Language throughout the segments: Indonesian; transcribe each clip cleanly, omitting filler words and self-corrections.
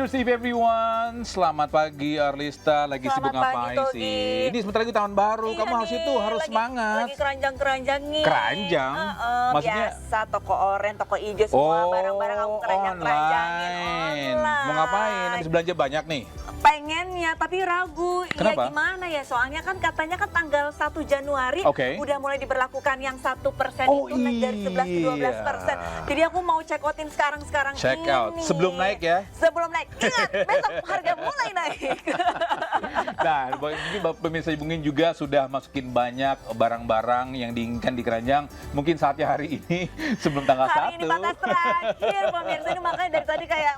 New Year's Eve everyone. Selamat pagi Arlista. Lagi sibuk ngapain sih? Ini sebentar lagi tahun baru. Kamu harus semangat. Lagi keranjang-keranjangin. Keranjang? Maksudnya? Biasa toko oren, toko hijau, semua barang-barang kamu keranjang-keranjangin online. Mau ngapain? Habis belanja banyak nih? Pengennya, tapi ragu. Kenapa? Ya gimana ya? Soalnya kan katanya kan tanggal 1 Januari udah mulai diberlakukan yang 1% itu naik dari 11 ke 12%. Jadi aku mau check outin sekarang Check ini. out. Sebelum naik ya? Sebelum naik. Ingat, besok harga mulai naik. Nah, ini pemirsa Bungin juga sudah masukin banyak barang-barang yang diinginkan di keranjang. Mungkin saatnya hari ini sebelum tanggal 1. Hari ini batas terakhir, pemirsa. Ini makanya dari tadi kayak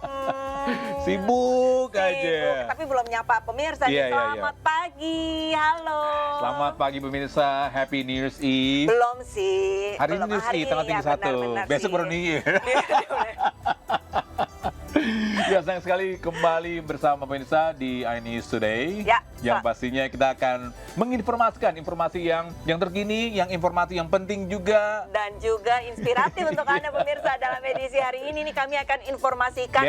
sibuk aja. Tapi belum nyapa pemirsa. Selamat pagi, halo. Selamat pagi pemirsa, Happy New Year's Eve. Belum sih. Hari ini New Year's Eve, tanggal 31. Besok baru New Year. Ya, sayang sekali kembali bersama pemirsa di iNews Today. Ya, yang pastinya kita akan menginformasikan informasi yang terkini, yang informasi yang penting juga. Dan juga inspiratif untuk Anda pemirsa. Dalam edisi hari ini nih kami akan informasikan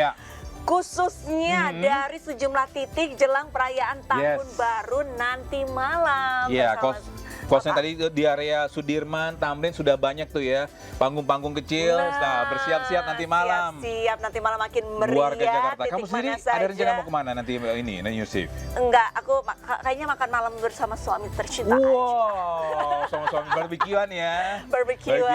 khususnya dari sejumlah titik jelang perayaan tahun baru nanti malam. Iya, kosnya tadi di area Sudirman, Tamrin sudah banyak tuh ya, panggung-panggung kecil. Nah, bersiap-siap nanti malam. Siap nanti malam makin meriah. Warga Jakarta. Kamu sendiri ada rencana mau kemana nanti ini, New Year's Eve? Enggak, aku kayaknya makan malam bersama suami tercinta. Wow, sama suami barbekyuan ya. Barbekyuan.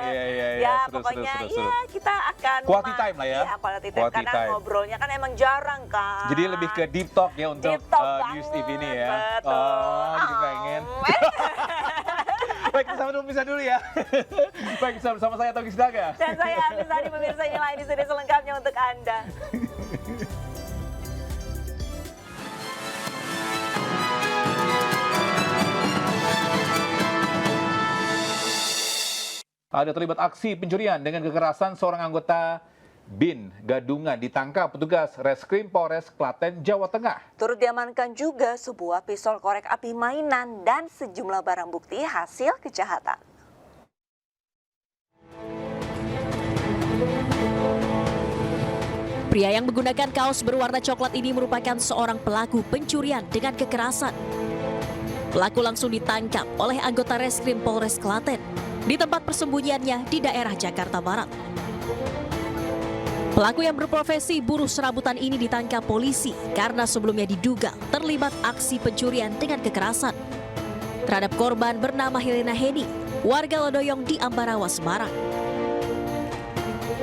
Iya. Ya, pokoknya ya kita akan quality time lah ya. Iya, quality time. Karena ngobrolnya kan emang jarang kan. Jadi lebih ke deep talk ya untuk New Year's Eve ini ya. Betul. Oh, jadi pengen. Baik, bersama dulu, bisa dulu ya. Baik, bersama saya Togi Sidaga. Dan saya Arlista, pemirsa yang lain di sini selengkapnya untuk Anda. Ada terlibat aksi pencurian dengan kekerasan seorang anggota BIN Gadungan ditangkap petugas Reskrim Polres Klaten, Jawa Tengah. Turut diamankan juga sebuah pistol korek api mainan dan sejumlah barang bukti hasil kejahatan. Pria yang menggunakan kaos berwarna coklat ini merupakan seorang pelaku pencurian dengan kekerasan. Pelaku langsung ditangkap oleh anggota Reskrim Polres Klaten di tempat persembunyiannya di daerah Jakarta Barat. Pelaku yang berprofesi buruh serabutan ini ditangkap polisi karena sebelumnya diduga terlibat aksi pencurian dengan kekerasan terhadap korban bernama Helena Heni, warga Lodoyong di Ambarawa, Semarang.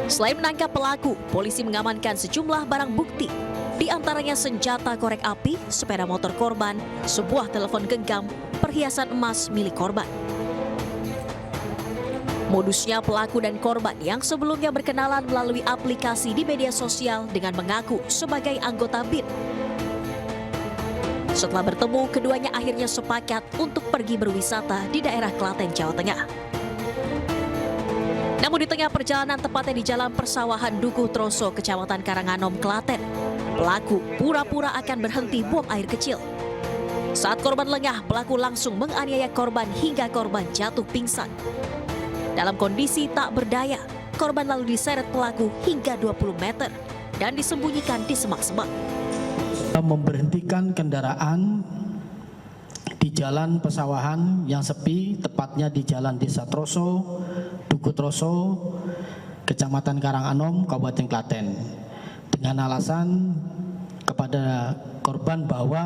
Selain menangkap pelaku, polisi mengamankan sejumlah barang bukti, di antaranya senjata korek api, sepeda motor korban, sebuah telepon genggam, perhiasan emas milik korban. Modusnya pelaku dan korban yang sebelumnya berkenalan melalui aplikasi di media sosial dengan mengaku sebagai anggota BIN. Setelah bertemu, keduanya akhirnya sepakat untuk pergi berwisata di daerah Klaten, Jawa Tengah. Namun di tengah perjalanan tepatnya di Jalan Persawahan Dukuh Troso, Kecamatan Karanganom, Klaten, pelaku pura-pura akan berhenti buang air kecil. Saat korban lengah, pelaku langsung menganiaya korban hingga korban jatuh pingsan. Dalam kondisi tak berdaya, korban lalu diseret pelaku hingga 20 meter dan disembunyikan di semak-semak. Memberhentikan kendaraan di jalan pesawahan yang sepi, tepatnya di Jalan Desa Troso, Dukuh Troso, Kecamatan Karanganom, Kabupaten Klaten, dengan alasan kepada korban bahwa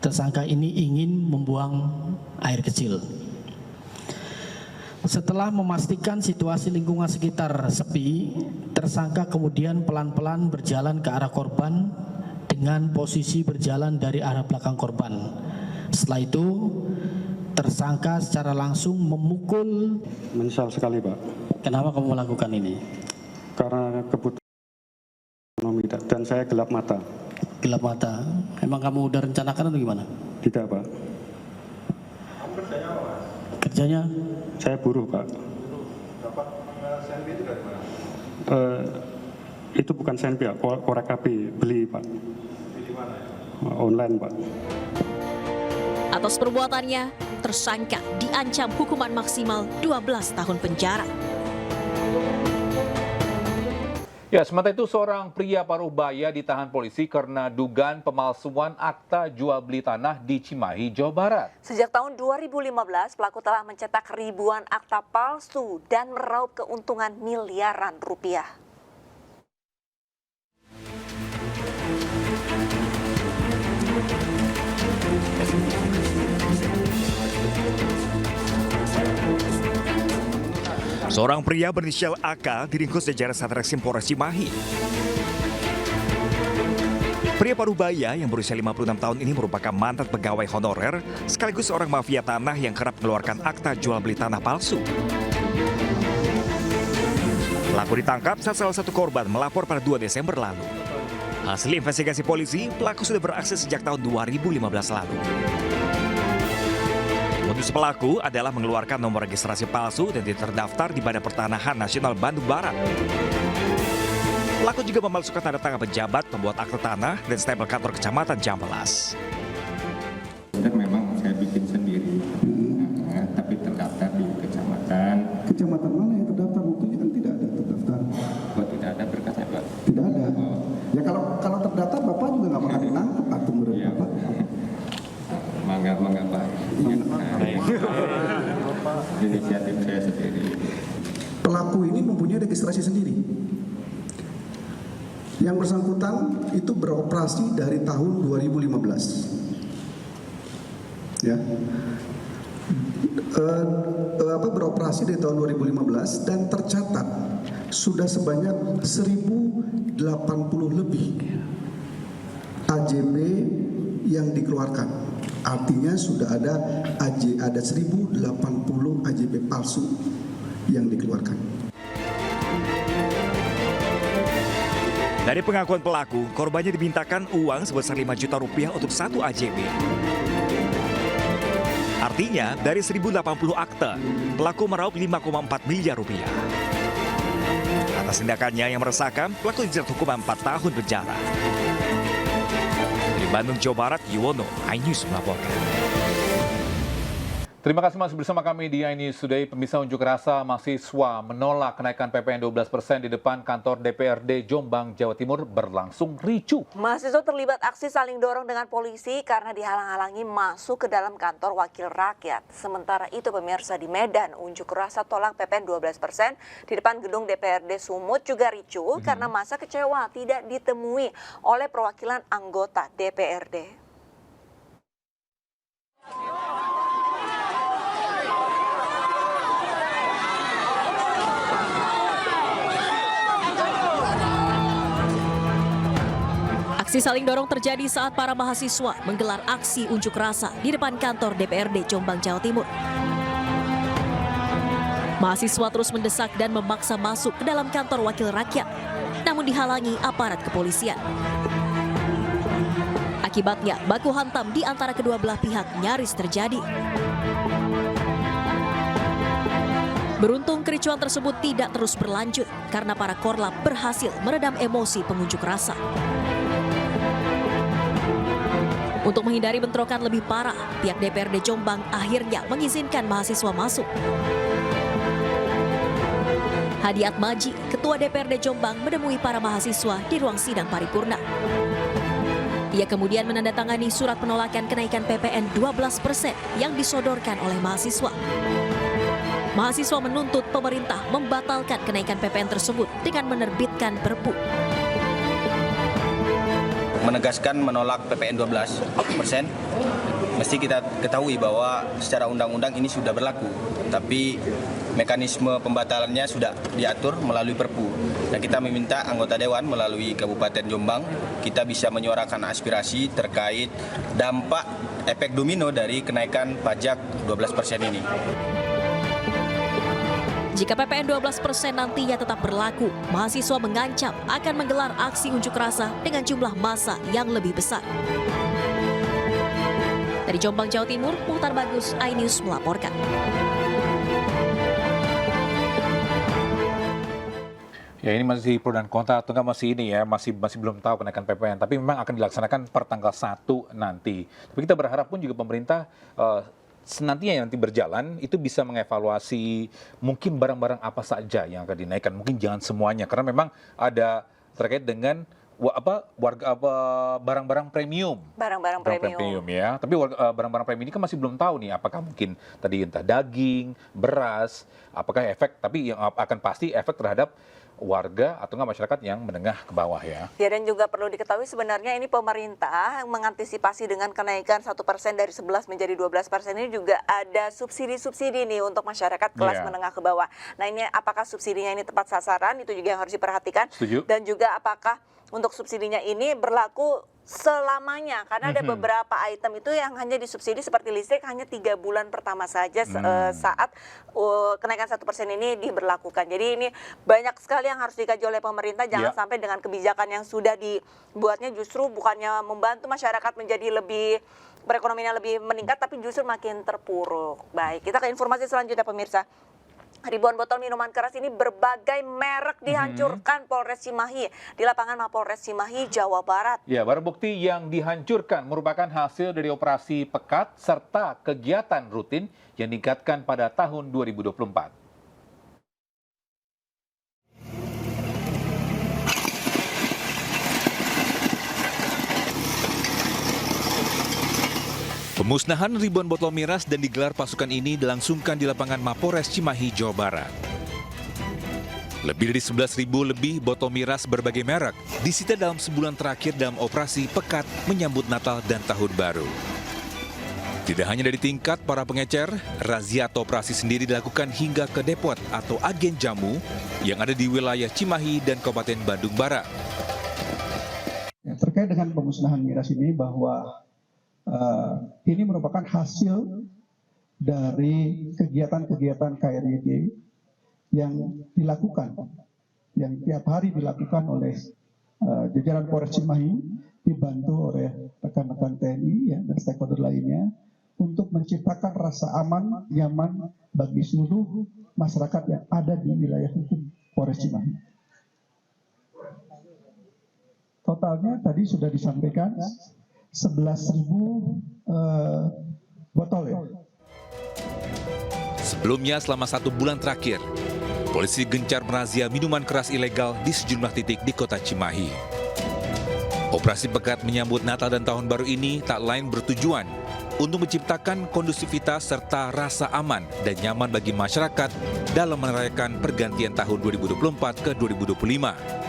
tersangka ini ingin membuang air kecil. Setelah memastikan situasi lingkungan sekitar sepi, tersangka kemudian pelan-pelan berjalan ke arah korban dengan posisi berjalan dari arah belakang korban. Setelah itu, tersangka secara langsung memukul. Menyesal sekali, Pak. Kenapa kamu melakukan ini? Karena kebutuhan ekonomi dan saya gelap mata. Gelap mata? Emang kamu udah rencanakan atau gimana? Tidak, Pak. Kamu kerjanya apa? Kerjanya? Saya buruh, Pak. Dapat senpi itu dari mana? Itu bukan senpi, korek api, beli, Pak. Di mana ya? Online, Pak. Atas perbuatannya, tersangka diancam hukuman maksimal 12 tahun penjara. Ya, sementara itu seorang pria Parubaya ditahan polisi karena dugaan pemalsuan akta jual beli tanah di Cimahi, Jawa Barat. Sejak tahun 2015, pelaku telah mencetak ribuan akta palsu dan meraup keuntungan miliaran rupiah. Seorang pria berinisial AK diringkus jajaran Satreskrim Polres Cimahi. Pria Parubaya yang berusia 56 tahun ini merupakan mantan pegawai honorer sekaligus seorang mafia tanah yang kerap mengeluarkan akta jual beli tanah palsu. Pelaku ditangkap saat salah satu korban melapor pada 2 Desember lalu. Hasil investigasi polisi, pelaku sudah beraksi sejak tahun 2015 lalu. Modus pelaku adalah mengeluarkan nomor registrasi palsu dan tidak terdaftar di Badan Pertanahan Nasional Bandung Barat. Pelaku juga memalsukan tanda tangan pejabat, pembuat akte tanah, dan stempel kantor kecamatan Jambelas. Dan memang saya bikin sendiri, tapi terdaftar di kecamatan. Kecamatan mana yang terdaftar? Buktinya kan tidak ada terdaftar. Kok tidak ada berkasnya, Pak? Tidak ada. Ya kalau terdaftar Bapak juga nggak bakal ditangkap atau menurut Iya. Bapak. Mangga Pak. Inisiatif saya sendiri. Pelaku ini mempunyai registrasi sendiri. Yang bersangkutan itu beroperasi dari tahun 2015. Ya. Beroperasi dari tahun 2015 dan tercatat sudah sebanyak 1080 lebih AJB yang dikeluarkan. Artinya sudah ada 1080 AJB palsu yang dikeluarkan. Dari pengakuan pelaku, korbannya dimintakan uang sebesar 5 juta rupiah untuk 1 AJB. Artinya, dari 1080 akte, pelaku meraup 5,4 miliar rupiah. Atas tindakannya yang meresahkan, pelaku dijerat hukuman 4 tahun penjara. Dari Bandung, Jawa Barat, Yuwono, iNews melaporkan. Terima kasih masih bersama kami di iNews Today. Pemirsa, unjuk rasa mahasiswa menolak kenaikan PPN 12% di depan kantor DPRD Jombang, Jawa Timur berlangsung ricuh. Mahasiswa terlibat aksi saling dorong dengan polisi karena dihalang-halangi masuk ke dalam kantor wakil rakyat. Sementara itu pemirsa, di Medan, unjuk rasa tolak PPN 12% di depan gedung DPRD Sumut juga ricuh karena masa kecewa tidak ditemui oleh perwakilan anggota DPRD. Aksi saling dorong terjadi saat para mahasiswa menggelar aksi unjuk rasa di depan kantor DPRD Jombang, Jawa Timur. Mahasiswa terus mendesak dan memaksa masuk ke dalam kantor wakil rakyat, namun dihalangi aparat kepolisian. Akibatnya, baku hantam di antara kedua belah pihak nyaris terjadi. Beruntung kericuan tersebut tidak terus berlanjut karena para korlap berhasil meredam emosi pengunjuk rasa. Untuk menghindari bentrokan lebih parah, pihak DPRD Jombang akhirnya mengizinkan mahasiswa masuk. Hadi Atmaji, Ketua DPRD Jombang, menemui para mahasiswa di ruang sidang paripurna. Ia kemudian menandatangani surat penolakan kenaikan PPN 12% yang disodorkan oleh mahasiswa. Mahasiswa menuntut pemerintah membatalkan kenaikan PPN tersebut dengan menerbitkan Perpu. Menegaskan menolak PPN 12%, mesti kita ketahui bahwa secara undang-undang ini sudah berlaku, tapi mekanisme pembatalannya sudah diatur melalui Perpu. Dan kita meminta anggota Dewan melalui Kabupaten Jombang, kita bisa menyuarakan aspirasi terkait dampak efek domino dari kenaikan pajak 12% ini. Jika PPN 12% nantinya tetap berlaku, mahasiswa mengancam akan menggelar aksi unjuk rasa dengan jumlah massa yang lebih besar. Dari Jombang, Jawa Timur, Muhtar Bagus, iNews melaporkan. Ya, ini masih pro dan kontra, atau enggak masih ini ya, masih belum tahu kenaikan PPN, tapi memang akan dilaksanakan per tanggal 1 nanti. Tapi kita berharap pun juga pemerintah nantinya nanti berjalan itu bisa mengevaluasi mungkin barang-barang apa saja yang akan dinaikkan, mungkin jangan semuanya karena memang ada terkait dengan barang-barang premium. Barang-barang premium ya. Tapi barang-barang premium ini kan masih belum tahu nih apakah mungkin tadi entah daging, beras, apakah efek, tapi yang akan pasti efek terhadap warga atau nggak masyarakat yang menengah ke bawah ya. Ya, dan juga perlu diketahui sebenarnya ini pemerintah mengantisipasi dengan kenaikan 1% dari 11 menjadi 12% ini juga ada subsidi-subsidi nih untuk masyarakat kelas menengah ke bawah. Nah, ini apakah subsidinya ini tepat sasaran, itu juga yang harus diperhatikan. Setuju. Dan juga apakah untuk subsidinya ini berlaku selamanya, karena ada beberapa item itu yang hanya disubsidi seperti listrik hanya 3 bulan pertama saja saat kenaikan 1% ini diberlakukan. Jadi ini banyak sekali yang harus dikaji oleh pemerintah, jangan sampai dengan kebijakan yang sudah dibuatnya justru bukannya membantu masyarakat menjadi lebih perekonomian lebih meningkat, tapi justru makin terpuruk. Baik, kita ke informasi selanjutnya pemirsa. Ribuan botol minuman keras ini berbagai merek dihancurkan Polres Cimahi di lapangan Mapolres Cimahi, Jawa Barat. Ya, barang bukti yang dihancurkan merupakan hasil dari operasi pekat serta kegiatan rutin yang ditingkatkan pada tahun 2024. Pemusnahan ribuan botol miras dan digelar pasukan ini dilangsungkan di lapangan Mapolres Cimahi, Jawa Barat. Lebih dari 11.000 lebih botol miras berbagai merek disita dalam sebulan terakhir dalam operasi pekat menyambut Natal dan Tahun Baru. Tidak hanya dari tingkat para pengecer, razia atau operasi sendiri dilakukan hingga ke depot atau agen jamu yang ada di wilayah Cimahi dan Kabupaten Bandung Barat. Ya, terkait dengan pemusnahan miras ini bahwa ini merupakan hasil dari kegiatan-kegiatan KRYD yang dilakukan, yang tiap hari dilakukan oleh jajaran Polres Cimahi, dibantu oleh rekan-rekan TNI dan stakeholder lainnya, untuk menciptakan rasa aman, nyaman bagi seluruh masyarakat yang ada di wilayah hukum Polres Cimahi. Totalnya tadi sudah disampaikan 11.000 botol ya. Sebelumnya selama 1 bulan terakhir, polisi gencar merazia minuman keras ilegal di sejumlah titik di kota Cimahi. Operasi pekat menyambut Natal dan Tahun Baru ini tak lain bertujuan untuk menciptakan kondusivitas serta rasa aman dan nyaman bagi masyarakat dalam merayakan pergantian tahun 2024 ke 2025.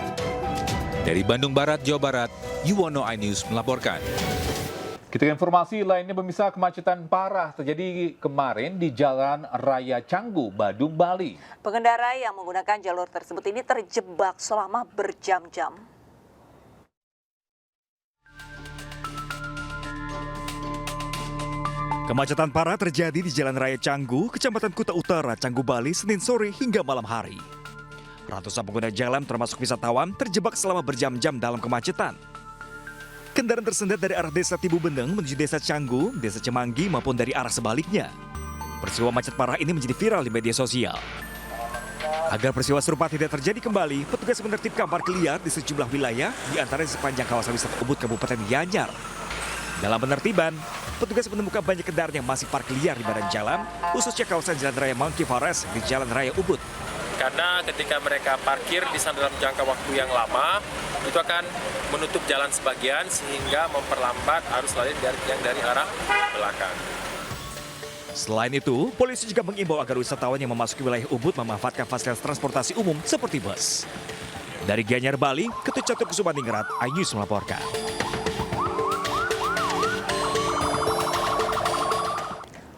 Dari Bandung Barat, Jawa Barat, Yuwono iNews melaporkan. Kita ke informasi lainnya, pemirsa, kemacetan parah terjadi kemarin di Jalan Raya Canggu, Badung, Bali. Pengendara yang menggunakan jalur tersebut ini terjebak selama berjam-jam. Kemacetan parah terjadi di Jalan Raya Canggu, Kecamatan Kuta Utara, Canggu, Bali, Senin sore hingga malam hari. Ratusan pengguna jalan termasuk wisatawan terjebak selama berjam-jam dalam kemacetan. Kendaraan tersendat dari arah Desa Tibu Beneng menuju Desa Canggu, Desa Cemanggi maupun dari arah sebaliknya. Peristiwa macet parah ini menjadi viral di media sosial. Agar peristiwa serupa tidak terjadi kembali, petugas menertibkan parkir liar di sejumlah wilayah, di antaranya sepanjang kawasan wisata Ubud Kabupaten Gianyar. Dalam penertiban, petugas menemukan banyak kendaraan yang masih parkir liar di badan jalan, khususnya kawasan Jalan Raya Monkey Forest di Jalan Raya Ubud. Karena ketika mereka parkir di sana dalam jangka waktu yang lama, itu akan menutup jalan sebagian sehingga memperlambat arus lalu lintas yang dari arah belakang. Selain itu, polisi juga mengimbau agar wisatawan yang memasuki wilayah Ubud memanfaatkan fasilitas transportasi umum seperti bus. Dari Gianyar, Bali, Ketut Catur Kusumaningrat, iNews melaporkan.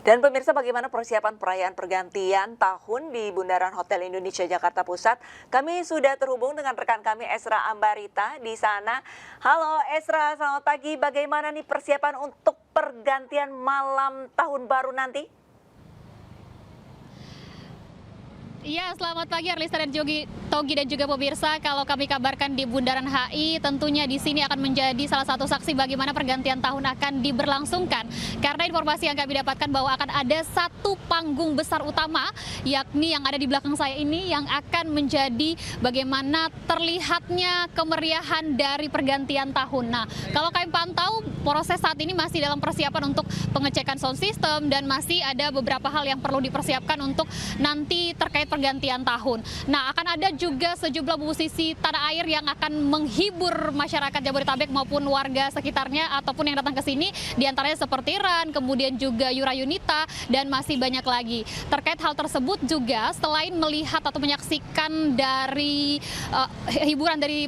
Dan pemirsa, bagaimana persiapan perayaan pergantian tahun di Bundaran Hotel Indonesia Jakarta Pusat? Kami sudah terhubung dengan rekan kami Esra Ambarita di sana. Halo Esra, selamat pagi. Bagaimana nih persiapan untuk pergantian malam tahun baru nanti? Iya, selamat pagi Arlista dan Togi dan juga pemirsa. Kalau kami kabarkan di Bundaran HI, tentunya di sini akan menjadi salah satu saksi bagaimana pergantian tahun akan diberlangsungkan. Karena informasi yang kami dapatkan bahwa akan ada satu panggung besar utama, yakni yang ada di belakang saya ini, yang akan menjadi bagaimana terlihatnya kemeriahan dari pergantian tahun. Nah, kalau kami pantau, proses saat ini masih dalam persiapan untuk pengecekan sound system dan masih ada beberapa hal yang perlu dipersiapkan untuk nanti terkait pergantian tahun. Nah, akan ada juga sejumlah musisi tanah air yang akan menghibur masyarakat Jabodetabek maupun warga sekitarnya ataupun yang datang ke sini, diantaranya seperti Ran, kemudian juga Yura Yunita, dan masih banyak lagi. Terkait hal tersebut juga, selain melihat atau menyaksikan dari hiburan dari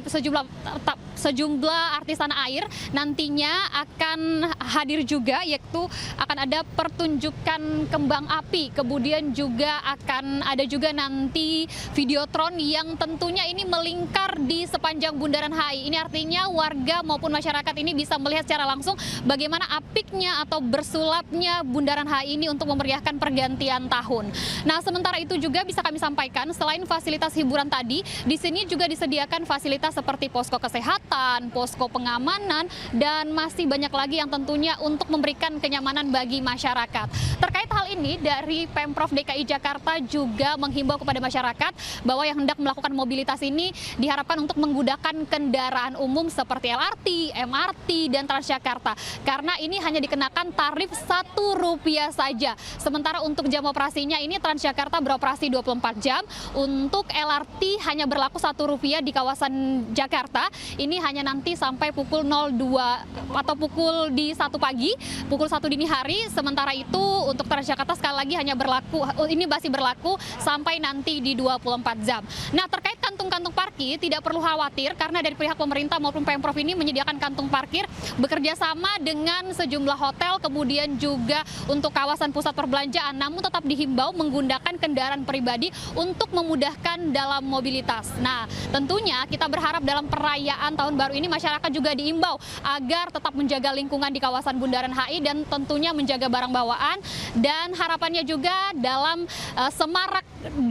sejumlah artis tanah air, nantinya akan hadir juga, yaitu akan ada pertunjukan kembang api, kemudian juga akan ada juga nanti videotron yang tentunya ini melingkar di sepanjang Bundaran HI. Ini artinya warga maupun masyarakat ini bisa melihat secara langsung bagaimana apiknya atau bersulapnya Bundaran HI ini untuk memeriahkan pergantian tahun. Nah, sementara itu juga bisa kami sampaikan, selain fasilitas hiburan tadi, di sini juga disediakan fasilitas seperti posko kesehatan, posko pengamanan, dan masih banyak lagi yang tentunya untuk memberikan kenyamanan bagi masyarakat. Terkait hal ini, dari Pemprov DKI Jakarta juga menghimbau kepada masyarakat bahwa yang hendak melakukan mobilitas ini diharapkan untuk menggunakan kendaraan umum seperti LRT, MRT, dan Transjakarta. Karena ini hanya dikenakan tarif Rp1 saja. Sementara untuk jam operasinya ini Transjakarta beroperasi 24 jam. Untuk LRT hanya berlaku Rp1 di kawasan Jakarta. Ini hanya nanti sampai pukul 02 atau pukul di 1 pagi, pukul 1 dini hari. Sementara itu untuk Transjakarta sekali lagi hanya berlaku, ini masih berlaku sampai nanti di 24 jam. Nah, terkait kantung-kantung parkir tidak perlu khawatir karena dari pihak pemerintah maupun Pemprov ini menyediakan kantung parkir bekerja sama dengan sejumlah hotel, kemudian juga untuk kawasan pusat perbelanjaan, namun tetap dihimbau menggunakan kendaraan pribadi untuk memudahkan dalam mobilitas. Nah, tentunya kita berharap dalam perayaan tahun baru ini masyarakat juga diimbau agar tetap menjaga lingkungan di kawasan Bundaran HI dan tentunya menjaga barang bawaan, dan harapannya juga dalam semarak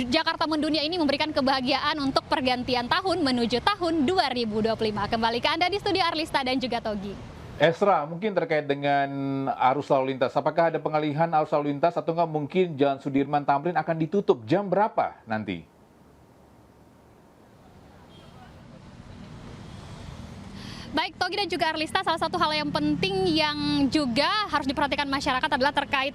Jakarta Mendunia ini memberikan kebahagiaan untuk pergantian tahun menuju tahun 2025. Kembali ke Anda di studio Arlista dan juga Togi. Esra, mungkin terkait dengan arus lalu lintas, apakah ada pengalihan arus lalu lintas atau enggak mungkin Jalan Sudirman Tamrin akan ditutup jam berapa nanti? Baik, Togi dan juga Arlista, salah satu hal yang penting yang juga harus diperhatikan masyarakat adalah terkait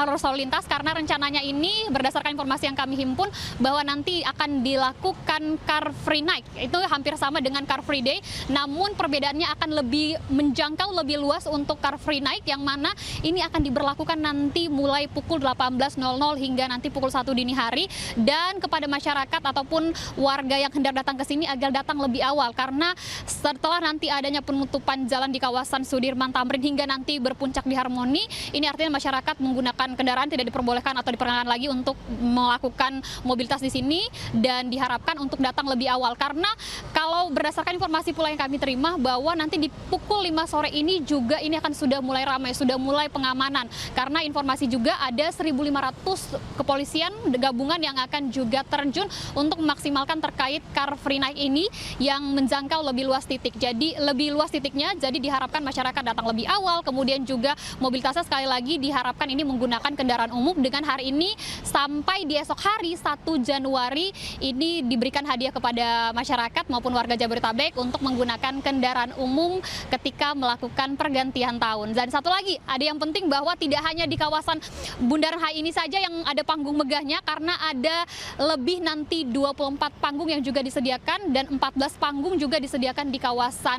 arus lalu lintas, karena rencananya ini berdasarkan informasi yang kami himpun bahwa nanti akan dilakukan Car Free Night. Itu hampir sama dengan Car Free Day, namun perbedaannya akan lebih menjangkau lebih luas untuk Car Free Night, yang mana ini akan diberlakukan nanti mulai pukul 18.00 hingga nanti pukul 1 dini hari, dan kepada masyarakat ataupun warga yang hendak datang ke sini agar datang lebih awal, karena setelah nanti adanya penutupan jalan di kawasan Sudirman Tamrin hingga nanti berpuncak di Harmoni, ini artinya masyarakat menggunakan kendaraan tidak diperbolehkan atau diperkenankan lagi untuk melakukan mobilitas di sini, dan diharapkan untuk datang lebih awal. Karena kalau berdasarkan informasi pula yang kami terima bahwa nanti di pukul 5 sore ini juga ini akan sudah mulai ramai, sudah mulai pengamanan, karena informasi juga ada 1.500 kepolisian gabungan yang akan juga terjun untuk memaksimalkan terkait Car Free Night ini yang menjangkau lebih luas titik. Jadi lebih luas titiknya, jadi diharapkan masyarakat datang lebih awal, kemudian juga mobilitasnya sekali lagi diharapkan ini menggunakan kendaraan umum, dengan hari ini sampai di esok hari 1 Januari ini diberikan hadiah kepada masyarakat maupun warga Jabodetabek untuk menggunakan kendaraan umum ketika melakukan pergantian tahun. Dan satu lagi, ada yang penting bahwa tidak hanya di kawasan Bundaran HI ini saja yang ada panggung megahnya, karena ada lebih nanti 24 panggung yang juga disediakan, dan 14 panggung juga disediakan di kawasan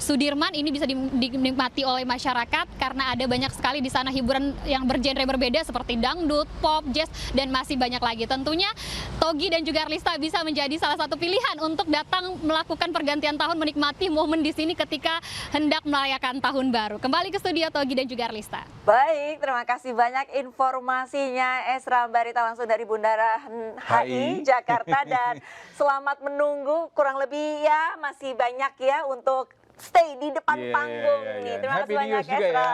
Sudirman. Ini bisa dinikmati oleh masyarakat karena ada banyak sekali di sana hiburan yang bergenre berbeda seperti dangdut, pop, jazz, dan masih banyak lagi. Tentunya Togi dan juga Arlista bisa menjadi salah satu pilihan untuk datang melakukan pergantian tahun, menikmati momen di sini ketika hendak merayakan tahun baru. Kembali ke studio Togi dan juga Arlista. Baik, terima kasih banyak informasinya Esra Barita langsung dari Bundaran HI Jakarta, dan selamat menunggu, kurang lebih ya masih banyak ya untuk stay di depan panggung nih. Terima kasih banyak Esra.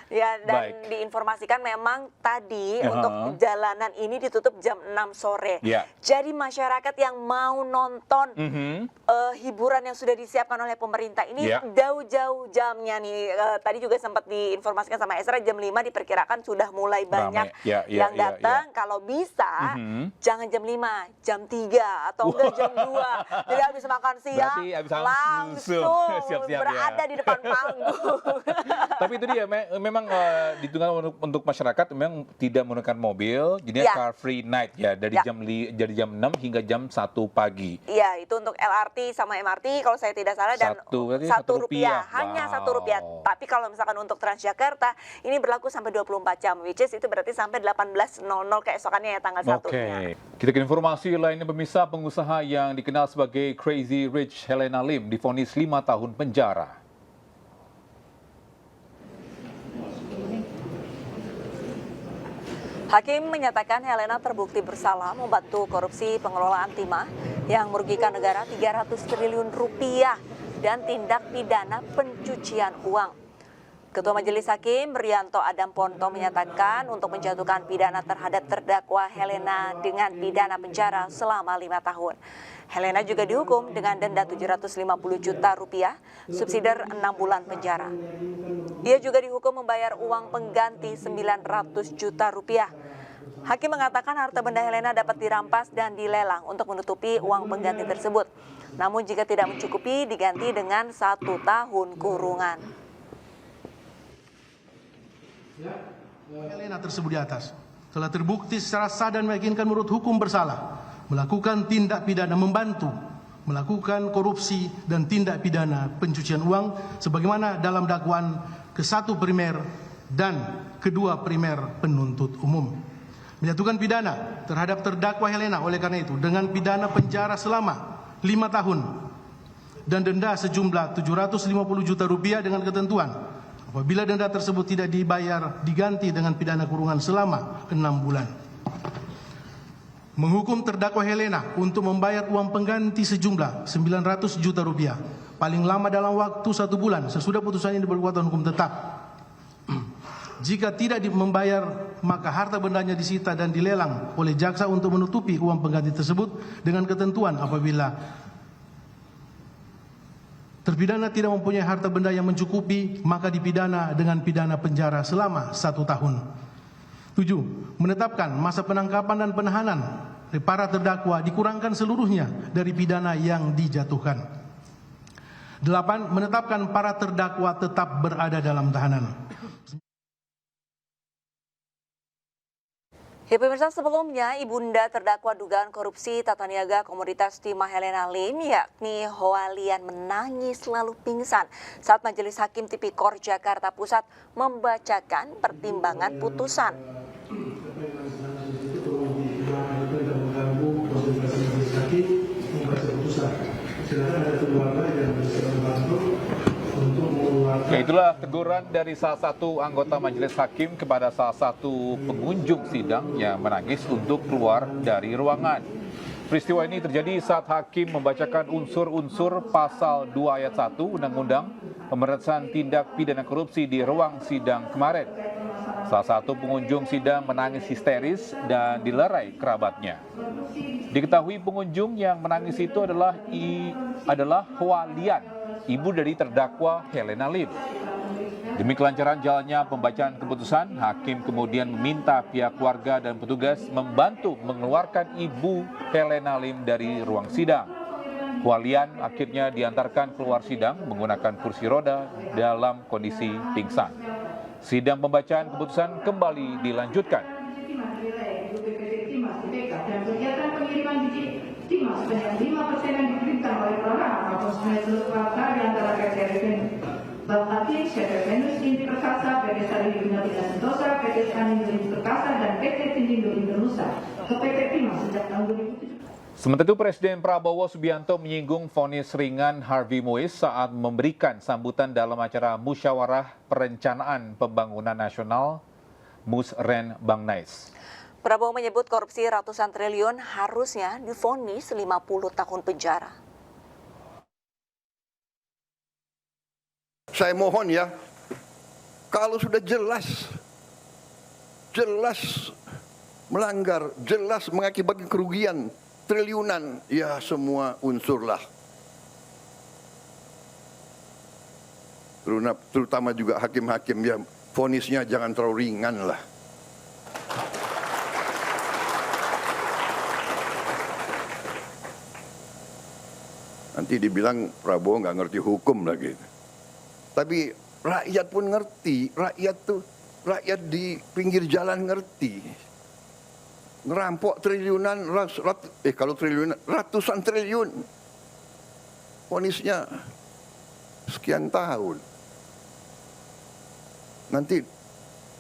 Ya, dan Baik. diinformasikan memang tadi Aha. untuk jalanan ini ditutup jam 6 sore. Ya. Jadi masyarakat yang mau nonton hiburan yang sudah disiapkan oleh pemerintah ini Ya. jauh-jauh jamnya nih. Tadi juga sempat diinformasikan sama Esra jam 5 diperkirakan sudah mulai banyak Ramai. Ya, ya, yang ya, datang. Kalau bisa jangan jam 5, jam 3 atau enggak jam 2. Jadi habis makan siang Berarti habis langsung siap-siap ya. berada di depan panggung. Tapi itu dia, memang ditunggu untuk masyarakat memang tidak menggunakan mobil, jadi Ya. car free night ya dari Ya. dari jam 6 hingga jam 1 pagi. Iya, itu untuk LRT sama MRT kalau saya tidak salah dan Berarti Rp1, Rp1. hanya Wow. Rp1. Tapi kalau misalkan untuk Transjakarta ini berlaku sampai 24 jam, which is itu berarti sampai 18.00 keesokannya ya tanggal 1-nya. Kita ke informasi lainnya, pemirsa, pengusaha yang dikenal sebagai Crazy Rich Helena Lim divonis 5 tahun penjara. Hakim menyatakan Helena terbukti bersalah membantu korupsi pengelolaan timah yang merugikan negara 300 triliun rupiah dan tindak pidana pencucian uang. Ketua Majelis Hakim Rianto Adam Ponto menyatakan untuk menjatuhkan pidana terhadap terdakwa Helena dengan pidana penjara selama 5 tahun. Helena juga dihukum dengan denda 750 juta rupiah, subsidiar 6 bulan penjara. Ia juga dihukum membayar uang pengganti 900 juta rupiah. Hakim mengatakan harta benda Helena dapat dirampas dan dilelang untuk menutupi uang pengganti tersebut. Namun jika tidak mencukupi, diganti dengan 1 tahun kurungan. Helena tersebut di atas telah terbukti secara sah dan meyakinkan menurut hukum bersalah melakukan tindak pidana membantu melakukan korupsi dan tindak pidana pencucian uang sebagaimana dalam dakwaan ke-1 primer dan ke-2 primer penuntut umum. Menjatuhkan pidana terhadap terdakwa Helena oleh karena itu dengan pidana penjara selama 5 tahun dan denda sejumlah 750 juta rupiah dengan ketentuan apabila denda tersebut tidak dibayar diganti dengan pidana kurungan selama 6 bulan. Menghukum terdakwa Helena untuk membayar uang pengganti sejumlah 900 juta rupiah paling lama dalam waktu 1 bulan sesudah putusan ini berkekuatan hukum tetap. Jika tidak membayar, maka harta bendanya disita dan dilelang oleh jaksa untuk menutupi uang pengganti tersebut dengan ketentuan apabila terpidana tidak mempunyai harta benda yang mencukupi, maka dipidana dengan pidana penjara selama 1 tahun. 7. Menetapkan masa penangkapan dan penahanan para terdakwa dikurangkan seluruhnya dari pidana yang dijatuhkan. 8. Menetapkan para terdakwa tetap berada dalam tahanan. Ya pemirsa, sebelumnya ibunda terdakwa dugaan korupsi tata niaga komoditas timah Helena Lim yakni Hoalian menangis lalu pingsan saat Majelis Hakim Tipikor Jakarta Pusat membacakan pertimbangan putusan. Ya, itulah teguran dari salah satu anggota Majelis Hakim kepada salah satu pengunjung sidang yang menangis untuk keluar dari ruangan. Peristiwa ini terjadi saat Hakim membacakan unsur-unsur pasal 2 ayat 1 Undang-Undang Pemberantasan Tindak Pidana Korupsi di ruang sidang kemarin. Salah satu pengunjung sidang menangis histeris dan dilerai kerabatnya. Diketahui pengunjung yang menangis itu adalah Hoalian, ibu dari terdakwa Helena Lim. Demi kelancaran jalannya pembacaan keputusan, Hakim kemudian meminta pihak keluarga dan petugas membantu mengeluarkan ibu Helena Lim dari ruang sidang. Hoalian akhirnya diantarkan keluar sidang menggunakan kursi roda dalam kondisi pingsan. Sidang pembacaan keputusan kembali dilanjutkan. Timah sebanyak 5% yang diperintah oleh perorangan maupun sebanyak seluruh keluarga di antara PT Arifin Balhati, PT Venus Indi Perkasa, PT Sari Bina Bina Sentosa, PT Skanindo Indi Perkasa, dan PT Tindindo Indonesia ke PT Timah sejak tahun 2007. Sementara itu, Presiden Prabowo Subianto menyinggung vonis ringan Harvey Muiz saat memberikan sambutan dalam acara Musyawarah Perencanaan Pembangunan Nasional Musren Bangnais. Prabowo menyebut korupsi ratusan triliun harusnya divonis 50 tahun penjara. Saya mohon ya, Kalau sudah jelas melanggar, jelas mengakibatkan kerugian triliunan, ya semua unsurlah. Terutama juga hakim-hakim, ya vonisnya jangan terlalu ringan lah. Nanti dibilang Prabowo nggak ngerti hukum lagi. Tapi rakyat pun ngerti, rakyat di pinggir jalan ngerti. Ngerampok triliunan, kalau triliunan, ratusan triliun. Vonisnya sekian tahun. Nanti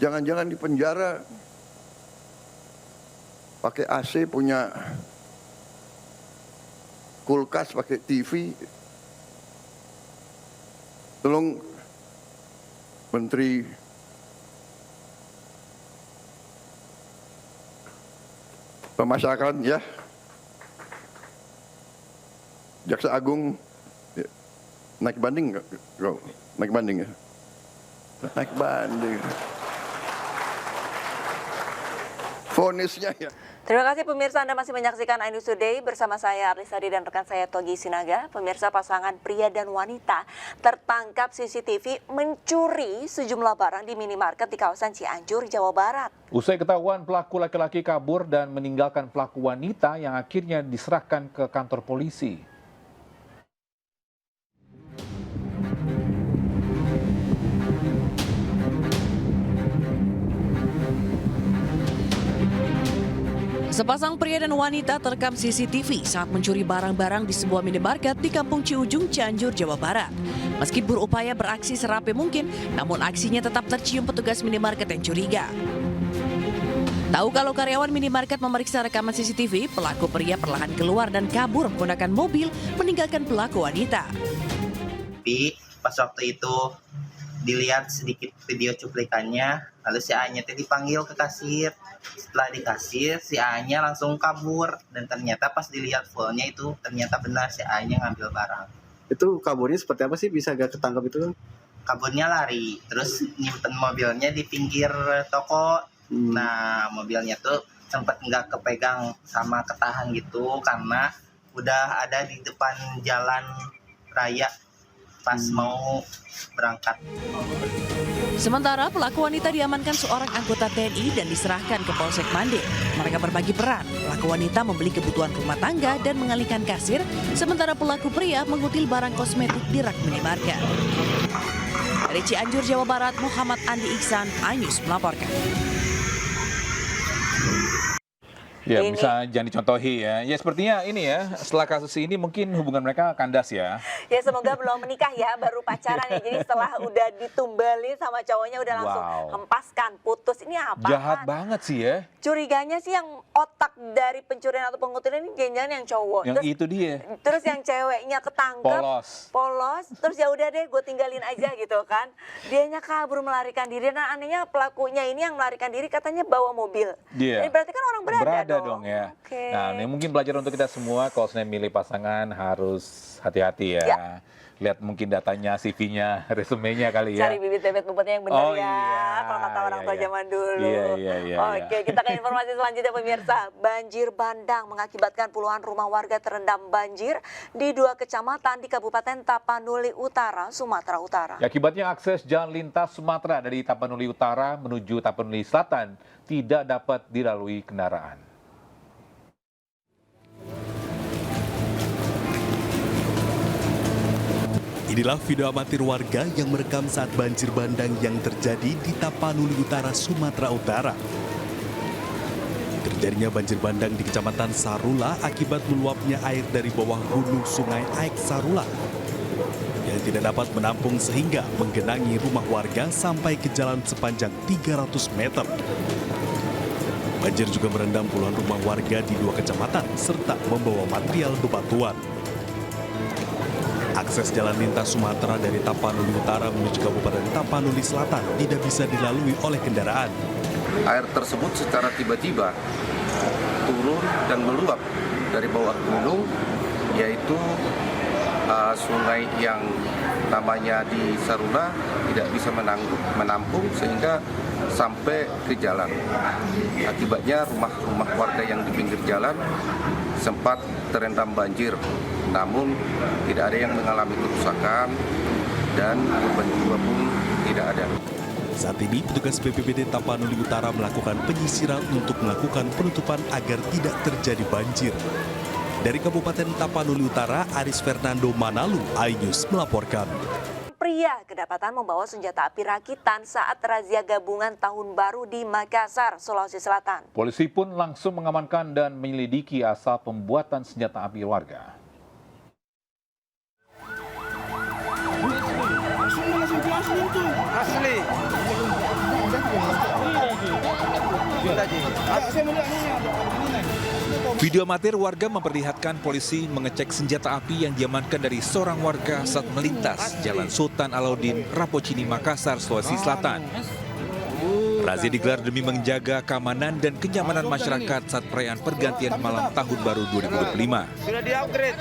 jangan-jangan di penjara pakai AC, punya kulkas, pakai TV. Tolong Menteri Pemasyarakatan ya, Jaksa Agung ya, naik banding nggak? Naik banding ya? Naik banding. Vonisnya ya. Terima kasih pemirsa, Anda masih menyaksikan iNews Today bersama saya Arlisadi dan rekan saya Togi Sinaga. Pemirsa, pasangan pria dan wanita tertangkap CCTV mencuri sejumlah barang di minimarket di kawasan Cianjur, Jawa Barat. Usai ketahuan pelaku laki-laki kabur dan meninggalkan pelaku wanita yang akhirnya diserahkan ke kantor polisi. Sepasang pria dan wanita terekam CCTV saat mencuri barang-barang di sebuah minimarket di Kampung Ciujung, Cianjur, Jawa Barat. Meski berupaya beraksi serapi mungkin, namun aksinya tetap tercium petugas minimarket yang curiga. Tahu kalau karyawan minimarket memeriksa rekaman CCTV, pelaku pria perlahan keluar dan kabur menggunakan mobil meninggalkan pelaku wanita. Tapi pas waktu itu dilihat sedikit video cuplikannya, lalu si A-nya dipanggil ke kasir. Setelah di kasir, si A-nya langsung kabur, dan ternyata pas dilihat fullnya itu ternyata benar si A-nya ngambil barang. Itu kaburnya seperti apa sih, bisa gak ketangkap itu? Kaburnya lari, terus nyimpen mobilnya di pinggir toko. Nah, mobilnya tuh sempat nggak kepegang sama ketahan gitu karena udah ada di depan jalan raya pas mau berangkat. Sementara pelaku wanita diamankan seorang anggota TNI dan diserahkan ke Polsek Mande. Mereka berbagi peran. Pelaku wanita membeli kebutuhan rumah tangga dan mengalihkan kasir, sementara pelaku pria mengutil barang kosmetik di rak minimarket. Dari Cianjur, Jawa Barat, Muhammad Andi Iksan, iNews melaporkan. Ya, bisa jangan dicontohi ya. Ya sepertinya ini ya, setelah kasus ini mungkin hubungan mereka kandas ya. Ya semoga belum menikah ya, baru pacaran ya. Jadi setelah udah ditumbalin sama cowoknya udah langsung hempaskan, putus. Ini apa? Jahat banget sih ya. Curiganya sih yang otak dari pencurian atau pengutilan ini jangan-jangan yang cowok. Yang terus, itu dia. Terus yang ceweknya ketangkep. Polos. Terus ya udah deh gue tinggalin aja gitu kan. Dianya kabur melarikan diri. Dan anehnya pelakunya ini yang melarikan diri katanya bawa mobil. Jadi berarti kan orang berada dong ya. Nah, ini mungkin pelajaran untuk kita semua kalau sebenarnya milih pasangan harus hati-hati ya. Lihat mungkin datanya, CV-nya, resumenya kali ya. Cari bibit bebet bobotnya yang benar kalau kata orang tua zaman dulu. Oke, kita ke informasi selanjutnya pemirsa. Banjir bandang mengakibatkan puluhan rumah warga terendam banjir di 2 kecamatan di Kabupaten Tapanuli Utara, Sumatera Utara. Ya, akibatnya akses jalan lintas Sumatera dari Tapanuli Utara menuju Tapanuli Selatan tidak dapat dilalui kendaraan. Inilah video amatir warga yang merekam saat banjir bandang yang terjadi di Tapanuli Utara, Sumatera Utara. Terjadinya banjir bandang di Kecamatan Sarula akibat meluapnya air dari bawah hulu Sungai Aek Sarula yang tidak dapat menampung sehingga menggenangi rumah warga sampai ke jalan sepanjang 300 meter. Banjir juga merendam puluhan rumah warga di 2 kecamatan serta membawa material bebatuan. Akses jalan lintas Sumatera dari Tapanuli Utara menuju Kabupaten Tapanuli Selatan tidak bisa dilalui oleh kendaraan. Air tersebut secara tiba-tiba turun dan meluap dari bawah gunung, yaitu sungai yang namanya di Sarula tidak bisa menampung sehingga sampai ke jalan. Akibatnya rumah-rumah warga yang di pinggir jalan sempat terendam banjir, namun tidak ada yang mengalami kerusakan dan korban jiwa pun tidak ada. Saat ini, petugas BPBD Tapanuli Utara melakukan penyisiran untuk melakukan penutupan agar tidak terjadi banjir. Dari Kabupaten Tapanuli Utara, Aris Fernando Manalu, iNews melaporkan. Pria kedapatan membawa senjata api rakitan saat razia gabungan Tahun Baru di Makassar, Sulawesi Selatan. Polisi pun langsung mengamankan dan menyelidiki asal pembuatan senjata api warga. Asli. Video amatir warga memperlihatkan polisi mengecek senjata api yang diamankan dari seorang warga saat melintas Jalan Sultan Alauddin, Rapocini, Makassar, Sulawesi Selatan. Razia digelar demi menjaga keamanan dan kenyamanan masyarakat saat perayaan pergantian malam Tahun Baru 2025. Sudah di-upgrade.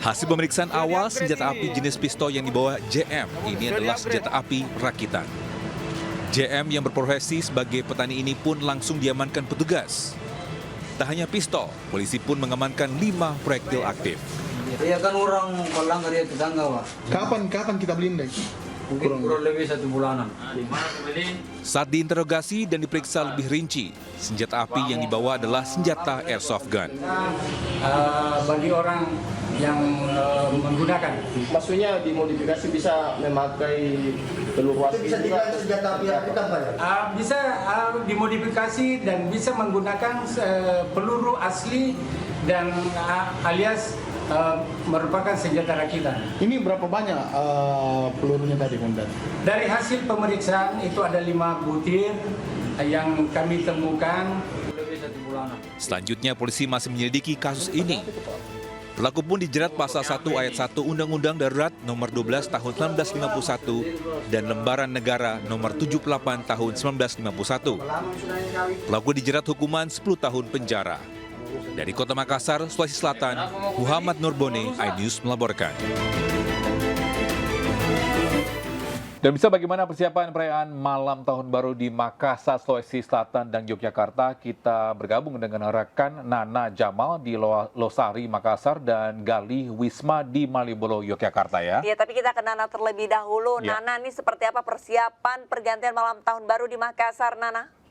Hasil pemeriksaan awal, senjata api jenis pistol yang dibawa JM ini adalah senjata api rakitan. JM yang berprofesi sebagai petani ini pun langsung diamankan petugas. Tak hanya pistol, polisi pun mengamankan 5 proyektil aktif. Iya kan orang melanggar ya tetangga, Pak. Kapan kita beli? Kurang lebih 1 bulanan. Saat diinterogasi dan diperiksa lebih rinci, senjata api yang dibawa adalah senjata airsoft gun. Bagi orang yang menggunakan, Maksudnya dimodifikasi bisa memakai peluru asli. bisa diganti senjata api rakitan, Pak? Bisa dimodifikasi dan bisa menggunakan peluru asli dan alias merupakan senjata rakitan. Ini berapa banyak pelurunya tadi, Komandan? Dari hasil pemeriksaan itu ada 5 butir yang kami temukan. Lebih 1 bulanan. Selanjutnya polisi masih menyelidiki kasus ini. Pelaku pun dijerat pasal 1 ayat 1 Undang-Undang Darurat nomor 12 tahun 1951 dan Lembaran Negara nomor 78 tahun 1951. Pelaku dijerat hukuman 10 tahun penjara. Dari Kota Makassar, Sulawesi Selatan, Muhammad Nurbone, iNews melaporkan. Dan bisa bagaimana persiapan perayaan malam tahun baru di Makassar, Sulawesi Selatan dan Yogyakarta? Kita bergabung dengan rekan Nana Jamal di Losari, Makassar dan Galih Wisma di Malibolo, Yogyakarta ya. Iya, tapi kita ke Nana terlebih dahulu. Ya. Nana, ini seperti apa persiapan pergantian malam tahun baru di Makassar, Nana?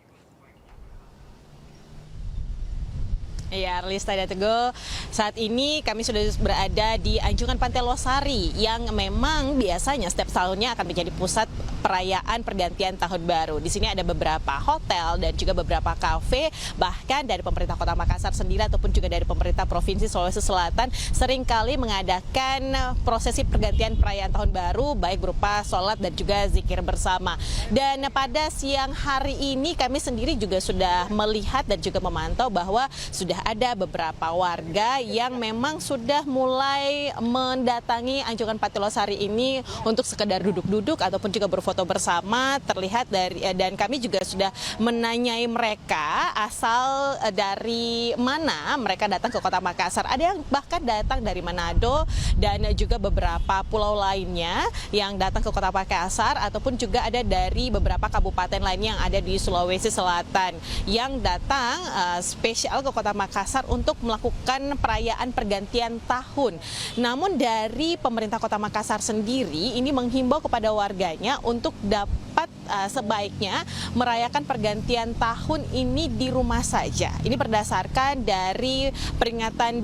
Ya, Arlista dan Teguh, saat ini kami sudah berada di Anjungan Pantai Losari yang memang biasanya setiap tahunnya akan menjadi pusat perayaan pergantian tahun baru. Di sini ada beberapa hotel dan juga beberapa kafe, bahkan dari pemerintah Kota Makassar sendiri ataupun juga dari pemerintah Provinsi Sulawesi Selatan seringkali mengadakan prosesi pergantian perayaan tahun baru baik berupa sholat dan juga zikir bersama. Dan pada siang hari ini kami sendiri juga sudah melihat dan juga memantau bahwa sudah ada beberapa warga yang memang sudah mulai mendatangi Anjungan Pantai Losari ini untuk sekedar duduk-duduk ataupun juga berfoto bersama. Terlihat dari dan kami juga sudah menanyai mereka asal dari mana mereka datang ke Kota Makassar. Ada yang bahkan datang dari Manado dan juga beberapa pulau lainnya yang datang ke Kota Makassar ataupun juga ada dari beberapa kabupaten lainnya yang ada di Sulawesi Selatan yang datang spesial ke Kota Makassar untuk melakukan perayaan pergantian tahun. Namun dari pemerintah Kota Makassar sendiri ini menghimbau kepada warganya untuk dapat sebaiknya merayakan pergantian tahun ini di rumah saja. Ini berdasarkan dari peringatan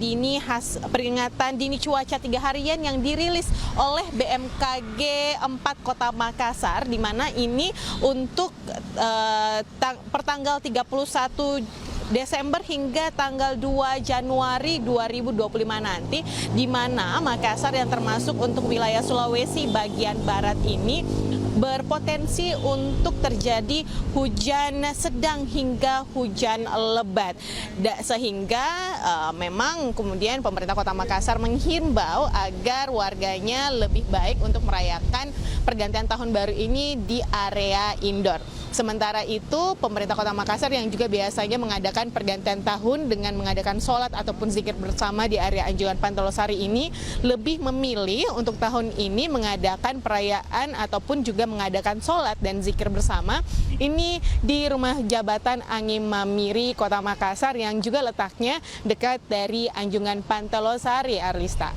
dini cuaca 3 harian yang dirilis oleh BMKG 4 Kota Makassar, di mana ini untuk pertanggal 31 Desember hingga tanggal 2 Januari 2025 nanti, di mana Makassar yang termasuk untuk wilayah Sulawesi bagian barat ini berpotensi untuk terjadi hujan sedang hingga hujan lebat. Sehingga memang kemudian pemerintah Kota Makassar menghimbau agar warganya lebih baik untuk merayakan pergantian tahun baru ini di area indoor. Sementara itu, pemerintah Kota Makassar yang juga biasanya mengadakan pergantian tahun dengan mengadakan sholat ataupun zikir bersama di area Anjungan Pantai Losari ini lebih memilih untuk tahun ini mengadakan perayaan ataupun juga mengadakan sholat dan zikir bersama ini di Rumah Jabatan Angin Mamiri Kota Makassar yang juga letaknya dekat dari Anjungan Pantai Losari, Arlista.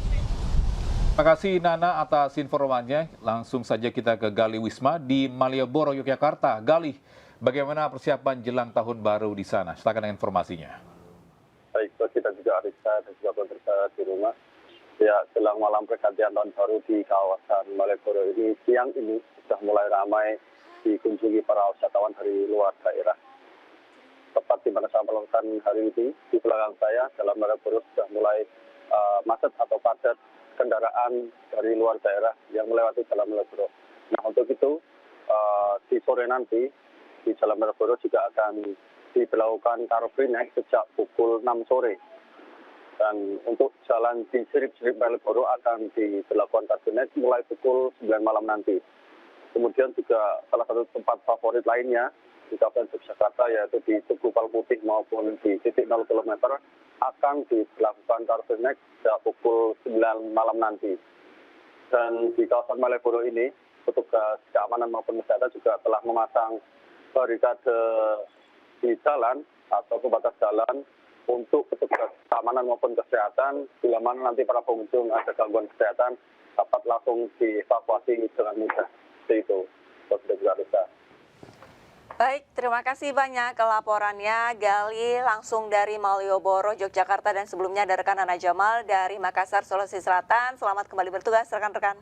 Terima kasih Nana atas informasinya. Langsung saja kita ke Galih Wisma di Malioboro, Yogyakarta. Galih, bagaimana persiapan jelang tahun baru di sana? Silakan dengan informasinya. Baik, kita juga Arista dan juga pemirsa di rumah. Ya, jelang malam pergantian tahun baru di kawasan Malioboro ini, siang ini sudah mulai ramai dikunjungi para wisatawan dari luar daerah. Tepat di mana saya melakukan hari ini, di belakang saya, dalam Malioboro sudah mulai macet atau padat kendaraan dari luar daerah yang melewati Jalan Malioboro. Nah, untuk itu di sore nanti di Jalan Malioboro juga akan diberlakukan Car Free Night sejak pukul 6 sore. Dan untuk jalan di sirip-sirip Malioboro akan diberlakukan Car Free Night mulai pukul 9 malam nanti. Kemudian juga salah satu tempat favorit lainnya di Kabupaten Yogyakarta yaitu di Tugu Palputih maupun di titik 0 km akan dilakukan Car Free Night sejak pukul 9 malam nanti. Dan di kawasan Malioboro ini, petugas keamanan maupun kesehatan juga telah memasang barikade di jalan atau pembatas jalan untuk petugas keamanan maupun kesehatan. Bila mana nanti para pengunjung ada gangguan kesehatan, dapat langsung dievakuasi dengan mudah. Seperti itu, sudah bisa. Baik, terima kasih banyak laporannya Galih langsung dari Malioboro, Yogyakarta, dan sebelumnya ada rekan Nana Jamal dari Makassar, Sulawesi Selatan. Selamat kembali bertugas rekan-rekan.